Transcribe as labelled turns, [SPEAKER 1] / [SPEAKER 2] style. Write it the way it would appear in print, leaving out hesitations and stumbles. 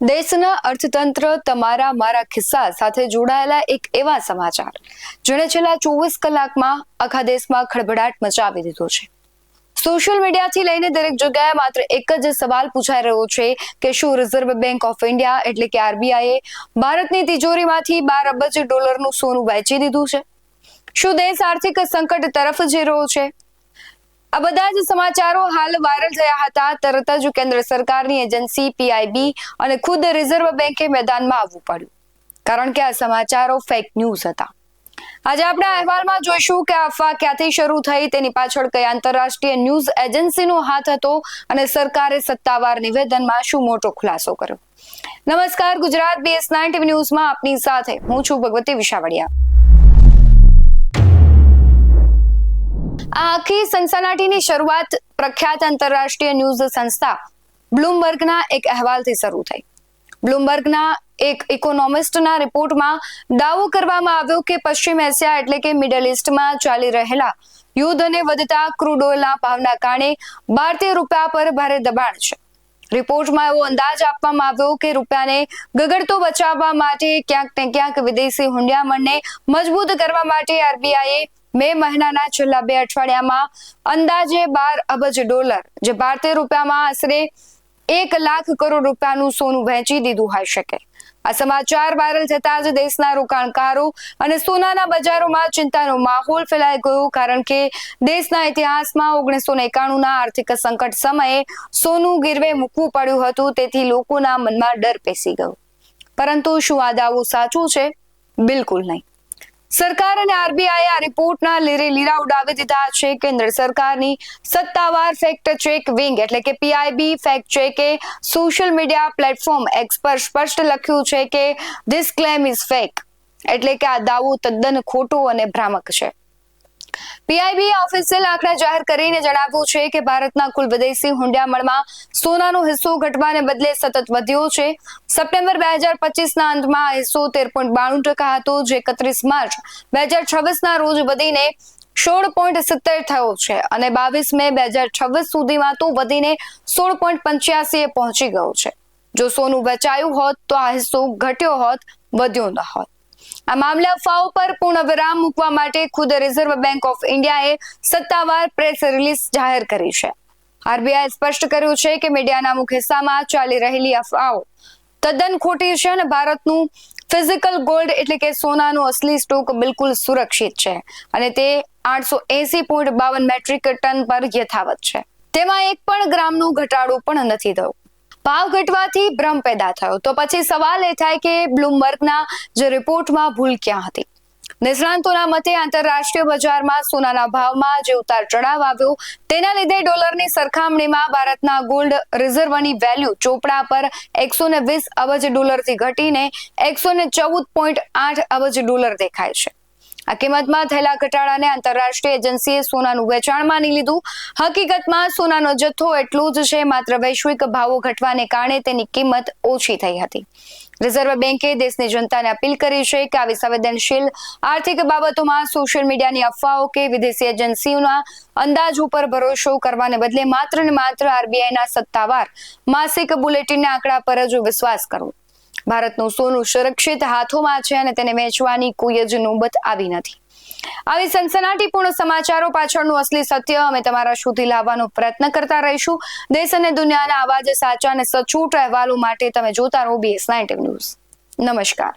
[SPEAKER 1] દેશના અર્થતંત્ર તમારા મારા ખિસ્સા સાથે જોડાયેલા એક એવા સમાચાર જેણે છેલ્લા 24 કલાકમાં આખા દેશમાં ખળભળાટ મચાવી દીધો છે। સોશિયલ મીડિયાથી લઈને દરેક જગ્યાએ માત્ર એક જ સવાલ પૂછાઈ રહ્યો છે કે શું રિઝર્વ બેંક ઓફ ઇન્ડિયા એટલે કે આરબીઆઈએ ભારતની તિજોરીમાંથી $12 અબજ સોનું વેચી દીધું છે? શું દેશ આર્થિક સંકટ તરફ જઈ રહ્યો છે? આ બધા જ સમાચારો હાલ વાયરલ થયા હતા। તરત જ કેન્દ્ર સરકારની એજન્સી પીઆઈબી અને ખુદ રિઝર્વ બેંકે મેદાનમાં આવવું પડ્યું, કારણ કે આ સમાચારો ફેક ન્યૂઝ હતા। આજે આપણે આ અહેવાલમાં જોઈશું કે અફવા ક્યાંથી શરૂ થઈ, તેની પાછળ કઈ આંતરરાષ્ટ્રીય ન્યૂઝ એજન્સીનો હાથ હતો અને સરકારે સત્તાવાર નિવેદનમાં શું મોટો ખુલાસો કર્યો। નમસ્કાર, ગુજરાત BS9 TV ન્યૂઝમાં આપની સાથે હું છું ભગવતી વિશાવડિયા। આ આખી સનસનાટીની શરૂઆત પ્રખ્યાત આંતરરાષ્ટ્રીય ન્યૂઝ સંસ્થા બ્લૂમબર્ગના એક અહેવાલથી શરૂ થઈ। બ્લૂમબર્ગના એક ઇકોનોમિસ્ટના રિપોર્ટમાં દાવો કરવામાં આવ્યો કે પશ્ચિમ એશિયા એટલે કે મિડલ ઈસ્ટમાં ચાલી રહેલા યુદ્ધ અને વધતા ક્રૂડ ઓઇલના ભાવના કારણે ભારતીય રૂપિયા પર ભારે દબાણ છે। રિપોર્ટમાં એવો અંદાજ આપવામાં આવ્યો કે રૂપિયાને ગગડતો બચાવવા માટે ક્યાંક ને ક્યાંક વિદેશી હુંડિયામણને મજબૂત કરવા માટે આરબીઆઈએ મે મહિનાના છેલ્લા 2 અઠવાડિયામાં અંદાજે $12 અબજ જે ભારતીય રૂપિયામાં આશરે 1 લાખ કરોડ રૂપિયાનું સોનું વેચી દીધું હોઈ શકે। આ સમાચાર વાયરલ થતા જ દેશના રોકાણકારો અને સોનાના બજારોમાં ચિંતાનો માહોલ ફેલાઈ ગયો, કારણ કે દેશના ઇતિહાસમાં 1991ના આર્થિક સંકટ સમયે સોનું ગીરવે મૂકવું પડ્યું હતું, તેથી લોકોના મનમાં ડર પેસી ગયો। પરંતુ શું આ દાવો સાચું છે? બિલકુલ નહીં। સરકાર અને આરબીઆઈએ આ રીપોર્ટના લીરે લીરા ઉડાવી દીધા છે। કેન્દ્ર સરકારની સત્તાવાર ફેક્ટ ચેક વિંગ એટલે કે પીઆઈબી ફેક્ટ ચેકે સોશિયલ મીડિયા પ્લેટફોર્મ એક્સ પર સ્પષ્ટ લખ્યું છે કે ધીસ ક્લેમ ઇઝ ફેક, એટલે કે આ દાવો તદ્દન ખોટો અને ભ્રામક છે। પીઆઈબીએ ઓફિશિયલ આંકડા જાહેર કરીને જણાવ્યું છે કે ભારતના કુલ વિદેશી હુંડિયામણમાં સોનાનો હિસ્સો ઘટવાને બદલે સતત વધ્યો છે। સપ્ટેમ્બર 2025ના અંતમાં આ હિસ્સો 13.92% હતો, જે 31 માર્ચ 2026ના રોજ વધીને 16.70 થયો છે અને 22 મે 2026 સુધીમાં તો વધીને 16.85 પહોંચી ગયો છે। જો સોનું વેચાયું હોત તો આ હિસ્સો ઘટ્યો હોત, વધ્યો ન હોત। આ મામલે અફવાઓ પર પૂર્ણ વિરામ મૂકવા માટે ખુદ રિઝર્વ બેંક ઓફ ઇન્ડિયાએ સત્તાવાર પ્રેસ રિલીઝ જાહેર કરી છે। આરબીઆઈએ સ્પષ્ટ કર્યું છે કે મીડિયાના મુખ્ય હિસ્સામાં ચાલી રહેલી અફવાઓ તદ્દન ખોટી છે અને ભારતનું ફિઝિકલ ગોલ્ડ એટલે કે સોનાનો અસલી સ્ટોક બિલકુલ સુરક્ષિત છે અને તે 880.52 મેટ્રિક ટન પર યથાવત છે। તેમાં 1 પણ ગ્રામનો ઘટાડો પણ નથી થયો। ભાવ ઘટવાથી ભ્રમ પેદા થયો તો પછી સવાલ એ થાય કે બ્લૂમબર્ગના જે રિપોર્ટમાં ભૂલ ક્યાં હતી? નિષ્ણાંતોના મતે આંતરરાષ્ટ્રીય બજારમાં સોનાના ભાવમાં જે ઉતાર ચઢાવ આવ્યો તેના લીધે ડોલરની સરખામણીમાં ભારતના ગોલ્ડ રિઝર્વની વેલ્યુ ચોપડા પર $120 અબજ થી ઘટીને $114.8 અબજ દેખાય છે। આ કિંમતમાં થયેલા ઘટાડાને આંતરરાષ્ટ્રીય એજન્સીએ સોનાનું વેચાણ માની લીધું। હકીકતમાં સોનાનો જથ્થો એટલો જ છે, માત્ર વૈશ્વિક ભાવો ઘટવાને કારણે તેની કિંમત ઓછી થઈ હતી। રિઝર્વ બેંકે દેશની જનતાને અપીલ કરી છે કે આવી સંવેદનશીલ આર્થિક બાબતોમાં સોશિયલ મીડિયાની અફવાઓ કે વિદેશી એજન્સીઓના અંદાજ ઉપર ભરોસો કરવાને બદલે માત્ર ને માત્ર આરબીઆઈના સત્તાવાર માસિક બુલેટિનના આંકડા પર જ વિશ્વાસ કરવો। ભારતનું સોનું સુરક્ષિત હાથોમાં છે અને તેને વેચવાની કોઈ જ નોબત આવી નથી। આવી સનસનાટીપૂર્ણ સમાચારો પાછળનું અસલી સત્ય અમે તમારા સુધી લાવવાનો પ્રયત્ન કરતા રહીશું। દેશ અને દુનિયાના આવા જ સાચા અને સચોટ અહેવાલો માટે તમે જોતા રહો BS9 TV ન્યૂઝ। નમસ્કાર।